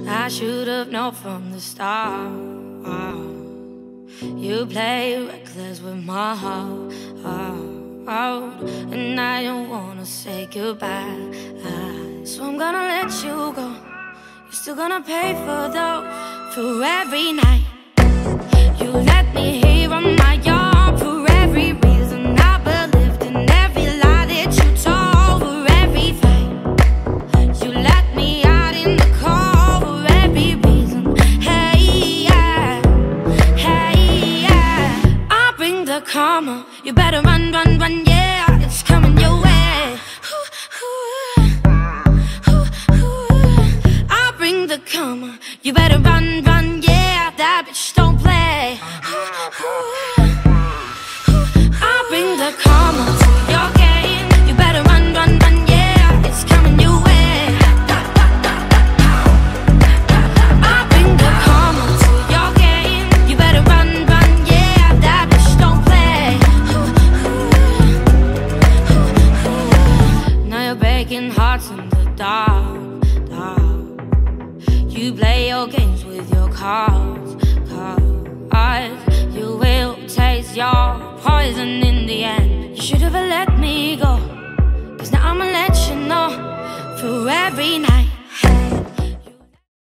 I should have known from the start. You play reckless with my heart, and I don't wanna say goodbye. So I'm gonna let you go. You're still gonna pay for every night. You let me hear on my own for every reason I believed in, every lie that you told, for every fight. You let me out in the cold for every reason. Hey, yeah, hey, yeah. I'll bring the karma. You better run, run, run, yeah. It's coming your way. I'll bring the karma. You better run, run, yeah. That bitch don't play. I'll bring the karma to your game. You better run, run, run, yeah. It's coming your way. I'll bring the karma to your game. You better run, run, yeah. That bitch don't play. Now you're breaking hearts in the dark, dark. You play your games with your cards, cards. You will taste your poison in the end. You should have let me go, 'cause now I'ma let you know for every night.